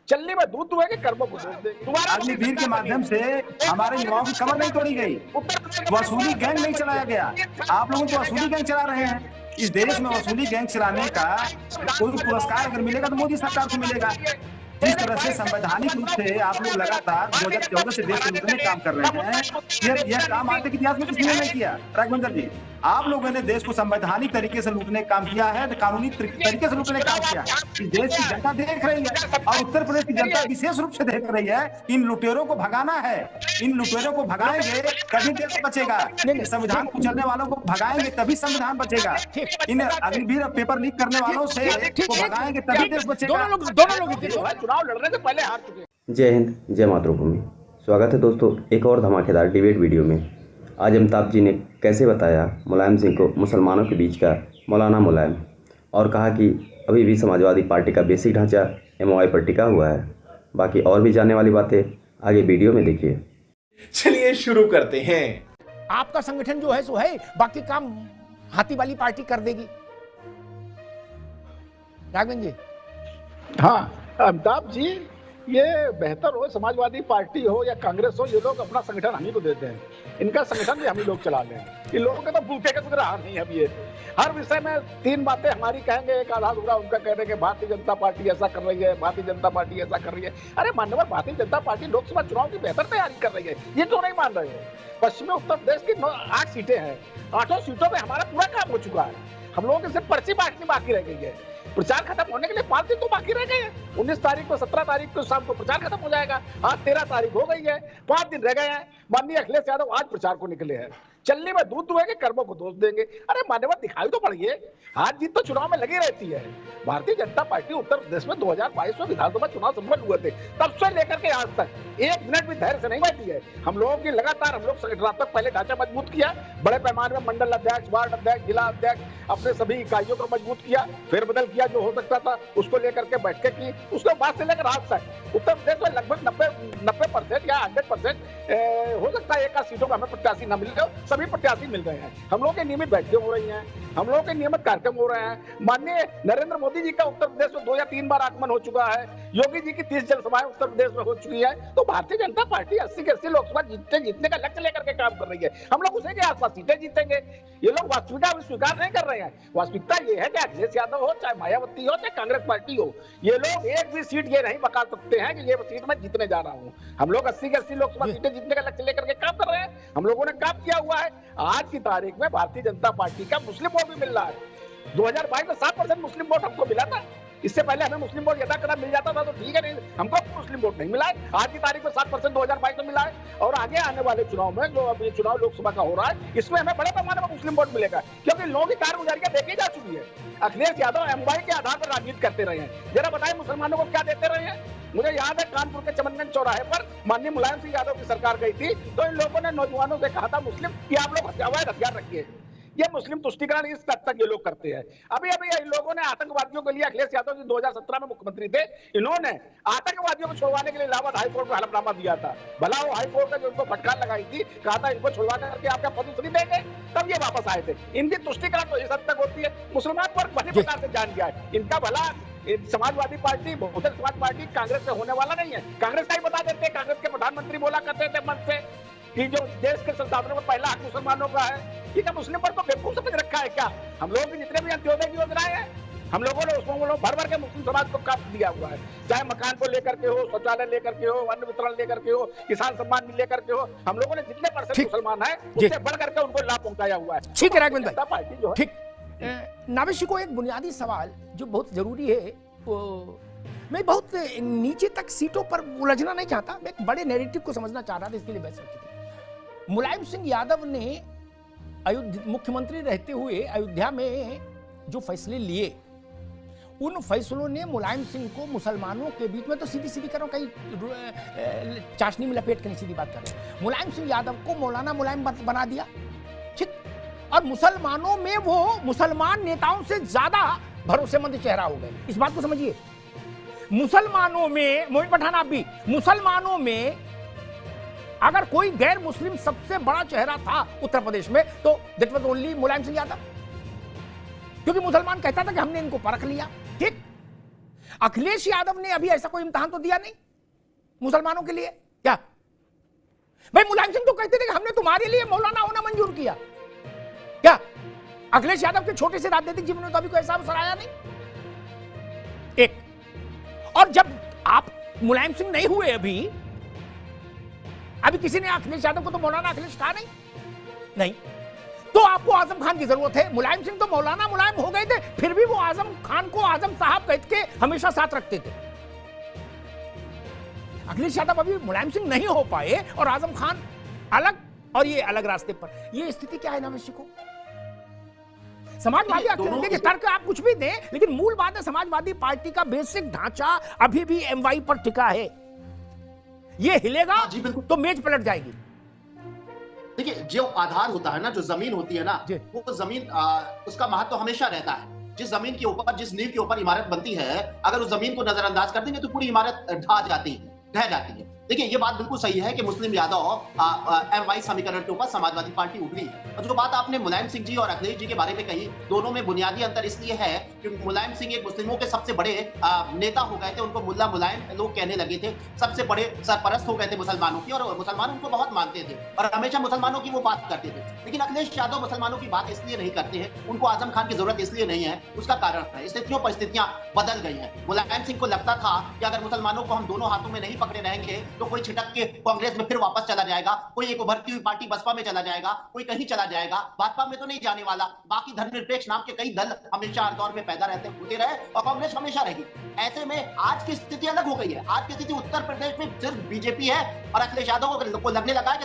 चलनी में दूध दुहेंगे, कर्मों को दोष देंगे। अग्निवीर के माध्यम से हमारे युवाओं की कमर नहीं तोड़ी गई, वसूली गैंग नहीं चलाया गया। आप लोगों को वसूली गैंग चला रहे हैं। इस देश में वसूली गैंग चलाने का कोई पुरस्कार अगर मिलेगा तो मोदी सरकार को मिलेगा। जिस तरह से संवैधानिक रूप से आप लोग लगातार 2014 से देश को लूटने काम कर रहे हैं, यह काम आज तक इतिहास में किसी ने नहीं किया। राघवेंद्र जी, आप लोगों ने देश को संवैधानिक तरीके से लूटने का काम किया है, कानूनी तरीके से लूटने का काम किया है। इस देश की जनता देख रही है और उत्तर प्रदेश की जनता विशेष रूप से देख रही है। इन लुटेरों को भगाना है, इन लुटेरों को भगाएंगे तभी देश बचेगा। संविधान कुचलने वालों को भगाएंगे तभी संविधान बचेगा। इन अग्निवीर पेपर लीक करने वालों से भगाएंगे तभी देश बचेगा। दोनों लोग चुनाव लड़ने से पहले हार चुके। जय हिंद, जय मातृभूमि। स्वागत है दोस्तों एक और धमाकेदार डिबेट वीडियो में। आज अमिताभ जी ने कैसे बताया मुलायम सिंह को मुसलमानों के बीच का मौलाना मुलायम, और कहा कि अभी भी समाजवादी पार्टी का बेसिक ढांचा MOI पर टिका हुआ है। बाकी और भी जानने वाली बातें आगे वीडियो में देखिए। चलिए शुरू करते हैं। आपका संगठन जो है सो है, बाकी काम हाथी वाली पार्टी कर देगी। राघवेंद्र जी। हाँ अमिताभ जी, ये बेहतर हो समाजवादी पार्टी हो या कांग्रेस हो, ये लोग अपना संगठन हम ही को देते हैं। इनका संगठन भी हम ही लोग चला लें। इन लोगों के तो भूखे का सुधरा नहीं है। अब ये हर विषय में तीन बातें हमारी कहेंगे, एक आधा दूसरा उनका कह देंगे भारतीय जनता पार्टी ऐसा कर रही है, भारतीय जनता पार्टी ऐसा कर रही है। अरे मान्यवर, भारतीय जनता पार्टी लोकसभा चुनाव की बेहतर तैयारी कर रही है, ये क्यों नहीं मान रहे हो? पश्चिमी उत्तर प्रदेश की 8 सीटें हैं, 8 सीटों में हमारा पूरा काम हो चुका है। हम लोगों की सिर्फ पर्ची बांटनी बाकी रह गई है। प्रचार खत्म होने के लिए 5 दिन तो बाकी रह गए हैं। 19 तारीख को 17 तारीख को शाम को प्रचार खत्म हो जाएगा। आज 13 तारीख हो गई है, 5 दिन रह गए हैं। माननीय अखिलेश यादव आज प्रचार को निकले हैं। चलनी में दूध दुहेंगे, कर्मों को दोष देंगे। अरे मान्यवर, दिखाई तो पड़िए। हार जीत तो चुनाव में लगी रहती है। भारतीय जनता पार्टी उत्तर प्रदेश में 2022 में विधानसभा चुनाव संपन्न हुए थे, तब से लेकर के आज तक 1 मिनट भी धैर्य से नहीं बैठी है। हम लोगों की लगातार हम लोग संगठनात्मक पहले ढांचा मजबूत किया, बड़े पैमाने में मंडल अध्यक्ष, वार्ड अध्यक्ष, जिला अध्यक्ष, अपने सभी इकाइयों को मजबूत किया, फेरबदल किया जो हो सकता था, उसको लेकर के बैठकें की। उसके बाद से लेकर आज तक उत्तर प्रदेश में लगभग 90% या 100% हो सकता है एक आध सीटों का हमें प्रत्याशी न मिल रहे, सभी प्रत्याशी मिल रहे हैं। हम लोगों की नियमित बैठकें हो रही हैं, हम लोगों के नियमित कार्यक्रम हो रहे हैं। माननीय नरेंद्र मोदी जी का उत्तर प्रदेश में 2 या 3 बार आगमन हो चुका है। योगी जी की 30 जनसभाएं उत्तर प्रदेश में हो चुकी है। तो भारतीय जनता पार्टी 80 के 80 लोकसभा जीतने का लक्ष्य लेकर के काम कर रही है। हम लोग उसे के आसपास सीटें जीतेंगे। ये लोग वास्तविकता स्वीकार नहीं कर रहे हैं। वास्तविकता ये है कि अखिलेश यादव हो, चाहे मायावती हो, चाहे कांग्रेस पार्टी हो, ये लोग एक भी सीट ये नहीं बता सकते हैं कि ये सीट मैं जीतने जा रहा हूँ। हम लोग 80 के 80 लोकसभा सीटें जीतने का लक्ष्य लेकर के काम कर रहे हैं। हम लोगों ने काम किया हुआ है। आज की तारीख में भारतीय जनता पार्टी का मुस्लिम वोट भी मिल रहा है। 2022 में 7% मुस्लिम वोट हमको मिला था। इससे पहले हमें मुस्लिम वोट यदा कदा मिल जाता था तो ठीक है, नहीं हमको मुस्लिम वोट नहीं मिला है। आज की तारीख में 7% 2022 में मिला है, और आगे आने वाले चुनाव में जो अभी चुनाव लोकसभा का हो रहा है, इसमें हमें बड़े पैमाने में मुस्लिम वोट मिलेगा, क्योंकि लोगों की कारगुजारियां देखी जा चुकी है। अखिलेश यादव MOI के आधार पर राजनीति करते रहे हैं। जरा बताएं मुसलमानों को क्या देते रहे हैं? मुझे याद है कानपुर के चमनगंज चौराहे पर माननीय मुलायम सिंह यादव की सरकार गई थी, तो इन लोगों ने नौजवानों से कहा था मुस्लिम कि आप लोग अवैध हथियार रखिए। ये मुस्लिम तुष्टिकरण इस हद तक ये लोग करते हैं। अभी इन लोगों ने आतंकवादियों के लिए, अखिलेश यादव जी 2017 में मुख्यमंत्री थे, इन्होंने आतंकवादियों को छुड़वाने के लिए इलाहाबाद हाईकोर्ट में हलफनामा दिया था। भला वो हाईकोर्ट ने जो उनको फटकार लगाई थी, कहा था इनको छुड़वा करके आपका पदोन्नति देंगे, तब ये वापस आए थे। इनकी तुष्टिकरण तो इस हद तक होती है। मुसलमान वर्ग बड़ी प्रकार से जान गया है इनका भला। समाजवादी पार्टी, बहुजन समाज पार्टी कांग्रेस से होने वाला नहीं है। कांग्रेस का ही बता देते, कांग्रेस के प्रधानमंत्री बोला करते थे मन से कि जो देश के संसाधनों में पहला हक मुसलमानों का है। ठीक है, मुस्लिम पर तो बेवकूफ समझ रखा है क्या? हम लोगों की जितने भी अंत्योदय की योजनाएं हैं, हम लोगों ने उसमें भर भर के मुस्लिम समाज को काम दिया हुआ है। चाहे मकान को लेकर के हो, शौचालय लेकर के हो, अन्न वितरण लेकर के हो, किसान सम्मान निधि लेकर के हो, हम लोगों ने जितने % मुसलमान है उससे बढ़ करके उनको लाभ पहुंचाया हुआ है। ठीक है राघवेंद्र भाई, पार्टी जो ठीक। नाविश को एक बुनियादी सवाल जो बहुत जरूरी है, मैं बहुत नीचे तक सीटों पर उलझना नहीं चाहता, मैं एक बड़े नैरेटिव को समझना चाह रहा था, इसके लिए बहस रखी थी। मुलायम सिंह यादव ने मुख्यमंत्री रहते हुए अयोध्या में जो फैसले लिए, उन फैसलों ने मुलायम सिंह को मुसलमानों के बीच में, तो सीधी सीधी करो, कहीं चाशनी में लपेट के नहीं, सीधी बात कर रहे हैं, मुलायम सिंह यादव को मौलाना मुलायम बना दिया। ठीक, और मुसलमानों में वो मुसलमान नेताओं से ज्यादा भरोसेमंद चेहरा हो गए। इस बात को समझिए। मुसलमानों में, मोहित पठान आप भी, मुसलमानों में अगर कोई गैर मुस्लिम सबसे बड़ा चेहरा था उत्तर प्रदेश में, तो that was only Mulayam Singh Yadav, क्योंकि मुसलमान कहता था कि हमने इनको परख लिया। ठीक, अखिलेश यादव ने अभी ऐसा कोई इम्तिहान तो दिया नहीं मुसलमानों के लिए क्या? भाई मुलायम सिंह तो कहते थे कि हमने तुम्हारे लिए मौलाना होना मंजूर किया क्या? अखिलेश यादव के छोटे से राजनीतिक जीवन में तो अभी कोई ऐसा अवसर आया नहीं। एक और जब आप मुलायम सिंह नहीं हुए अभी किसी ने अखिलेश यादव को तो मौलाना अखिलेश कहा नहीं, तो आपको आजम खान की जरूरत है। मुलायम सिंह तो मौलाना मुलायम हो गए थे, फिर भी वो आजम खान को आजम साहब कह के हमेशा साथ रखते थे। अखिलेश यादव अभी मुलायम सिंह नहीं हो पाए और आजम खान अलग और ये अलग रास्ते पर। ये स्थिति क्या है नावेशी को? समाजवादी देखिए तर्क आप कुछ भी दें, लेकिन मूल बात है समाजवादी पार्टी का बेसिक ढांचा अभी भी एमवाई पर टिका है। ये हिलेगा तो मेज पलट जाएगी। देखिए जो आधार होता है ना, जो जमीन होती है ना, वो जमीन उसका महत्व हमेशा रहता है। जिस जमीन के ऊपर, जिस नींव के ऊपर इमारत बनती है, अगर उस जमीन को नजरअंदाज कर देंगे तो पूरी इमारत ढह जाती है। देखिए ये बात बिल्कुल सही है कि मुस्लिम यादव एमवाई समीकरण के ऊपर समाजवादी पार्टी उभरी है। और जो बात आपने मुलायम सिंह जी और अखिलेश जी के बारे में कही, दोनों में बुनियादी अंतर इसलिए है कि मुलायम सिंह एक मुस्लिमों के सबसे बड़े नेता हो गए थे, उनको मुल्ला मुलायम लोग कहने लगे थे, सबसे बड़े सरपरस्त हो गए थे मुसलमानों की, और मुसलमान उनको बहुत मानते थे और हमेशा मुसलमानों की वो बात करते थे। लेकिन अखिलेश यादव मुसलमानों की बात इसलिए नहीं करते हैं, उनको आजम खान की जरूरत इसलिए नहीं है, उसका कारण है स्थितियों परिस्थितियां बदल गई हैं। मुलायम सिंह को लगता था कि अगर मुसलमानों को हम दोनों हाथों में नहीं पकड़े रहेंगे तो कोई छिटक के कांग्रेस में फिर वापस चला जाएगा, कोई एक उभरती हुई पार्टी बसपा में चला जाएगा, कोई कहीं चला जाएगा, भाजपा में तो नहीं जाने वाला। बाकी धर्मनिरपेक्ष नाम के कई दल हमेशा हर दौर में पैदा रहते होते रहे और कांग्रेस हमेशा रहेगी। ऐसे में आज की स्थिति अलग हो गई है। आज की स्थिति उत्तर प्रदेश में सिर्फ बीजेपी है और अखिलेश यादव को लगने लगा है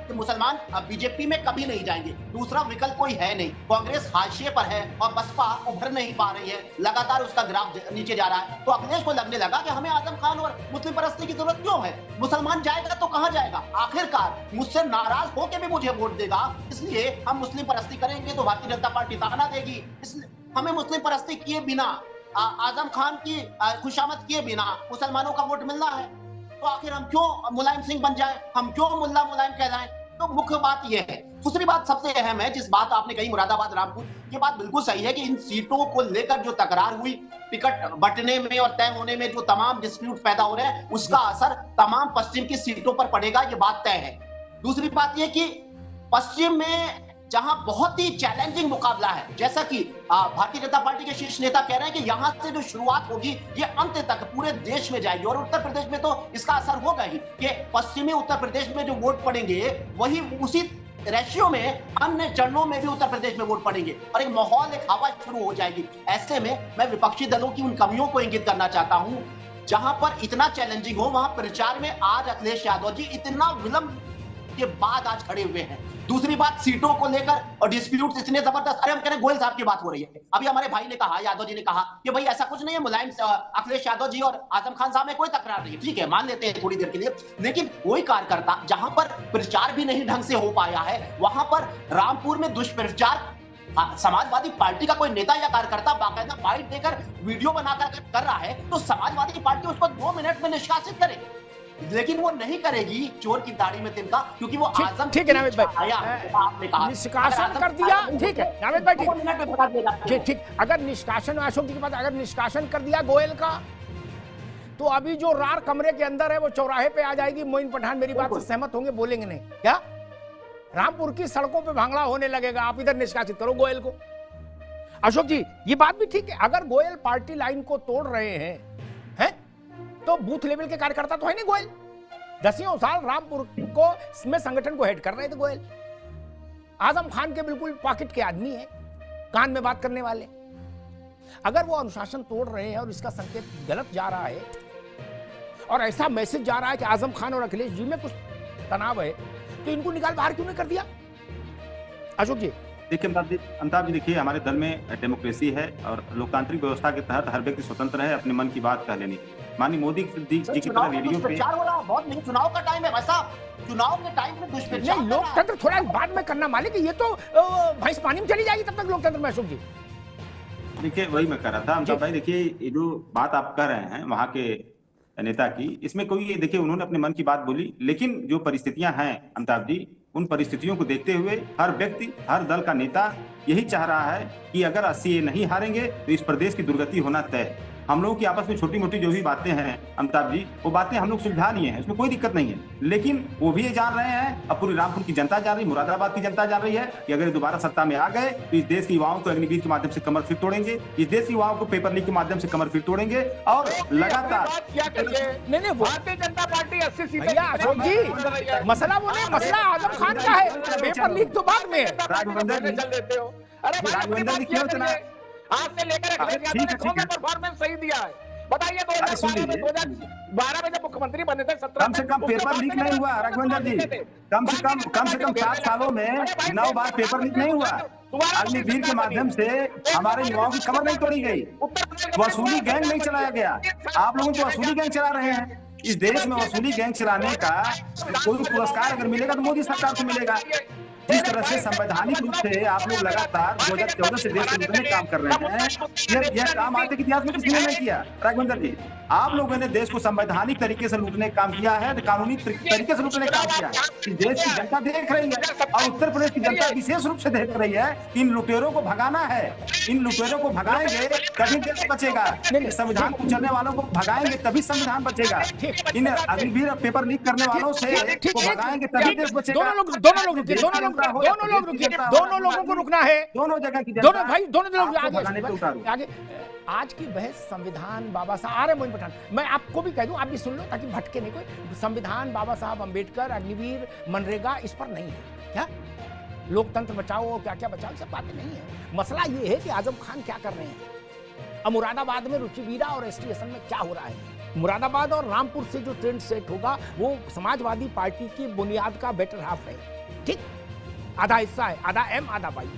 कि मुसलमान बीजेपी में कभी नहीं जाएंगे, दूसरा विकल्प कोई है नहीं। कांग्रेस हाशिए पर है और बसपा उभर नहीं पा रही है, लगातार उसका ग्राफ नीचे जा रहा है। तो अखिलेश को लगने लगा कि हमें आजम खान और मुस्लिम परस्ती की जरूरत क्यों है? मुसलमान जाएगा तो कहां जाएगा? आखिरकार मुझसे नाराज होकर भी मुझे वोट देगा, इसलिए हम मुस्लिम परस्ती करेंगे तो भारतीय जनता पार्टी ताना देगी। इसलिए हमें मुस्लिम परस्ती किए बिना, आजम खान की खुशामद किए बिना मुसलमानों का वोट मिलना है, तो आखिर हम क्यों मुलायम सिंह बन जाए, हम क्यों मुल्ला मुलायम कहलाएं? तो मुख्य बात यह है। दूसरी बात सबसे अहम है, जिस बात आपने कही मुरादाबाद रामपुर, ये बात बिल्कुल सही है कि इन सीटों को लेकर जो तकरार हुई, टिकट बंटने में और तय होने में जो तमाम डिस्प्यूट पैदा हो रहे हैं, उसका असर तमाम पश्चिम की सीटों पर पड़ेगा, ये बात तय है। दूसरी बात यह कि पश्चिम में जहां बहुत ही चैलेंजिंग मुकाबला है, जैसा कि भारतीय जनता पार्टी के शीर्ष नेता कह रहे हैं कि यहां से जो शुरुआत होगी ये अंत तक पूरे देश में जाएगी। और उत्तर प्रदेश में तो इसका असर होगा ही कि पश्चिमी उत्तर प्रदेश में जो वोट पड़ेंगे वही उसी रेशियो में अन्य चरणों में भी उत्तर प्रदेश में वोट पड़ेंगे और एक माहौल, एक हवा शुरू हो जाएगी। ऐसे में मैं विपक्षी दलों की उन कमियों को इंगित करना चाहता हूं, जहां पर इतना चैलेंजिंग हो वहां प्रचार में आज अखिलेश यादव जी इतना विलंब के बाद आज खड़े हुए हैं। दूसरी बात सीटों को लेकर और डिस्प्यूट इतने जबरदस्त, अरे हम कह रहे हैं गोयल साहब की बात हो रही है। अभी हमारे भाई ने कहा, यादव जी ने कहा कि भाई ऐसा कुछ नहीं है, मुलायम अखिलेश यादव जी और आजम खान साहब में कोई तकरार नहीं है, ठीक है मान लेते हैं थोड़ी देर के लिए। लेकिन कोई कार्यकर्ता जहां पर प्रचार भी नहीं ढंग से हो पाया है, वहां पर रामपुर में दुष्प्रचार समाजवादी पार्टी का कोई नेता या कार्यकर्ता बाकायदा बाइट देकर वीडियो बनाकर कर रहा है, तो समाजवादी पार्टी उसको 2 मिनट में निष्कासित करे, लेकिन वो नहीं करेगी चोर की दाढ़ी में तिनका, क्योंकि वो आजम। ठीक है नावेद भाई, आपने कहा निष्कासन कर दिया, ठीक है नावेद भाई, ठीक। अगर निष्कासन, अशोक जी के पास अगर निष्कासन कर दिया गोयल का, तो अभी जो रार कमरे के अंदर है वो चौराहे पे आ जाएगी। मोइन पठान मेरी बात से सहमत होंगे, बोलेंगे नहीं क्या? रामपुर की सड़कों पे भांगड़ा होने लगेगा, आप इधर निष्कासित करो गोयल को। अशोक जी ये बात भी ठीक है, अगर गोयल पार्टी लाइन को तोड़ रहे हैं तो बूथ लेवल के कार्यकर्ता तो है नहीं गोयल। 10 साल रामपुर को में संगठन को हेड कर रहे थे गोयल। आजम खान के बिल्कुल पॉकेट के आदमी है, कान में बात करने वाले। अगर वो अनुशासन तोड़ रहे हैं और इसका संकेत गलत जा रहा है और ऐसा मैसेज जा रहा है कि आजम खान और अखिलेश जी में कुछ तनाव है, तो इनको निकाल बाहर क्यों नहीं कर दिया? अशोक जी देखिए अमिताभ जी, देखिए हमारे दल में डेमोक्रेसी है और लोकतांत्रिक व्यवस्था के तहत हर व्यक्ति स्वतंत्र है अपने मन की बात कह लेने की। माननीय मोदी जी की तरह रेडियो पे बहुत नहीं, चुनाव का टाइम है वैसा, चुनाव के टाइम में दुष्प्रचार, लोकतंत्र थोड़ा बाद में करना मालिक, ये तो भैंस पानी में चली जाएगी तब तक लोकतंत्र में। अशोक जी देखिए वही मैं कह रहा था अमिताभ भाई, देखिए ये जो बात आप कह रहे हैं वहां के नेता की, इसमें कोई, देखिए उन्होंने अपने मन की बात बोली, लेकिन जो परिस्थितियां हैं अमिताभ जी, उन परिस्थितियों को देखते हुए हर व्यक्ति, हर दल का नेता यही चाह रहा है कि अगर 80 नहीं हारेंगे तो इस प्रदेश की दुर्गति होना तय। हम लोगों की आपस में छोटी मोटी जो भी बातें हैं अमिताभ जी, वो बातें हम लोग सुलझा लिए हैं, उसमें कोई दिक्कत नहीं है। लेकिन वो भी ये जान रहे हैं, अब पूरी रामपुर की जनता जान रही, मुरादाबाद की जनता जान रही है कि अगर दोबारा सत्ता में आ गए तो इस देश के युवाओं को अग्निवीर के माध्यम से कमर फिर तोड़ेंगे, इस देश के युवाओं को पेपर लीक के माध्यम से कमर फिर तोड़ेंगे और लगातार नहीं भारतीय जनता पार्टी 80 सीटें। अशोक जी मसला वो नहीं, मसला आजम खान का है, पेपर लीक तो बाद में। राघवेंद्र चल देते हो। अरे भाई, राघवेंद्र जी क्यों इतना आज से लेकर ठीक है परफॉर्मेंस सही दिया है। बताइए 2012 में जब मुख्यमंत्री बने थे 17 कम से कम पेपर लीक नहीं हुआ राघवेंद्र जी, कम से कम 7 सालों में 9 बार पेपर लीक नहीं हुआ। अग्निवीर के माध्यम से हमारे युवाओं की कमर नहीं तोड़ी गई, वसूली गैंग नहीं चलाया गया। आप लोगों को वसूली गैंग चला रहे हैं। इस देश में वसूली गैंग चलाने का कोई पुरस्कार अगर मिलेगा तो मोदी सरकार को मिलेगा। जिस तरह से संवैधानिक रूप से आप लोग लगातार 2014 से देश को लूटने का काम कर रहे हैं, यह काम आज तक इतिहास में किसी ने नहीं किया। राघवेंद्र जी, आप लोगों ने देश को संवैधानिक तरीके से लूटने का काम किया है, कानूनी तरीके से लूटने का काम किया है। इस देश की जनता देख रही है और उत्तर प्रदेश की जनता विशेष रूप से देख रही है। इन लुटेरों को भगाना है, इन लुटेरों को भगाएंगे तभी देश बचेगा। संविधान कुचलने वालों को भगाएंगे तभी संविधान बचेगा। इन अग्निवीर पेपर लीक करने वालों से भगाएंगे तभी देश बचेगा। दोनों लोग रुकिए, दोनों लोगों को रुकना है, दोनों जगह की दोनों भाई, दोनों लोग आगे। आज की बहस संविधान बाबा साहब आ रहे मोइन पठान, मैं आपको भी कह दूं, आप भी सुन लो ताकि भटके नहीं कोई। संविधान बाबा साहब अंबेडकर, अग्निवीर, मनरेगा इस पर नहीं है। क्या लोकतंत्र बचाओ, क्या क्या बचाओ, सब बातें नहीं है। मसला ये है कि आजम खान क्या कर रहे हैं। अब मुरादाबाद में रुचिवीरा और एसटीएसएन में क्या हो रहा है। मुरादाबाद और रामपुर से जो ट्रेंड सेट होगा वो समाजवादी पार्टी की बुनियाद का बेटर हाफ है। ठीक, आधा हिस्सा है, आधा एम आधा वाई।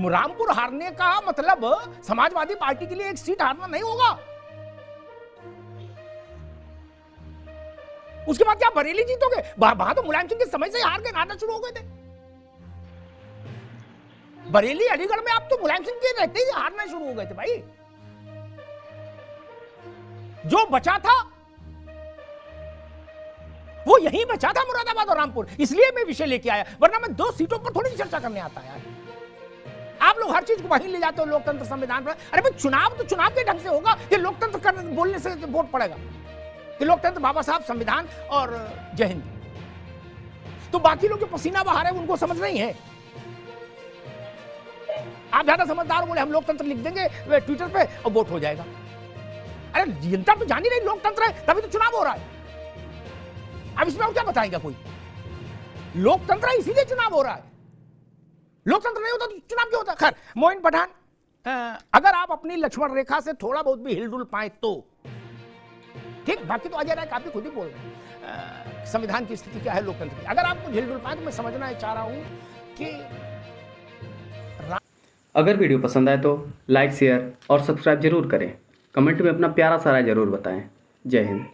रामपुर हारने का मतलब समाजवादी पार्टी के लिए एक सीट हारना नहीं होगा। उसके बाद क्या बरेली जीतोगे? वहां तो मुलायम सिंह के समय से हार के हारना शुरू हो गए थे। बरेली अलीगढ़ में आप तो मुलायम सिंह के रहते ही हारना शुरू हो गए थे भाई। जो बचा था वो यहीं बचा था, मुरादाबाद और रामपुर। इसलिए मैं विषय लेके आया, वरना मैं 2 सीटों पर थोड़ी चर्चा करने आता है। आप लोग हर चीज को वहीं ले जाते हो, लोकतंत्र संविधान पर। अरे भाई चुनाव तो चुनाव के ढंग से होगा कि लोकतंत्र करने बोलने से वोट पड़ेगा कि लोकतंत्र बाबा साहब संविधान और जय हिंद। तो बाकी लोग जो पसीना बहा रहे हैं उनको समझ नहीं है। आप ज्यादा समझदार बोले हम लोकतंत्र लिख देंगे ट्विटर पे और वोट हो जाएगा। अरे जनता तो जान ही नहीं लोकतंत्र है, तभी तो चुनाव हो रहा है। अब इसमें और क्या बताएगा कोई? लोकतंत्र है इसीलिए चुनाव हो रहा है। लोकतंत्र नहीं होता तो चुनाव क्यों होता? खैर मोइन पठान, अगर आप अपनी लक्ष्मण रेखा से थोड़ा बहुत भी हिलडुल पाए तो ठीक, बाकी तो अजय राय काफी खुद ही बोल रहे हैं संविधान की स्थिति क्या है, लोकतंत्र की। अगर आपको हिलडुल पाए तो मैं समझना चाह रहा हूं कि अगर वीडियो पसंद आए तो लाइक, शेयर और सब्सक्राइब जरूर करें। कमेंट में अपना प्यारा सा राय जरूर बताएं। जय हिंद।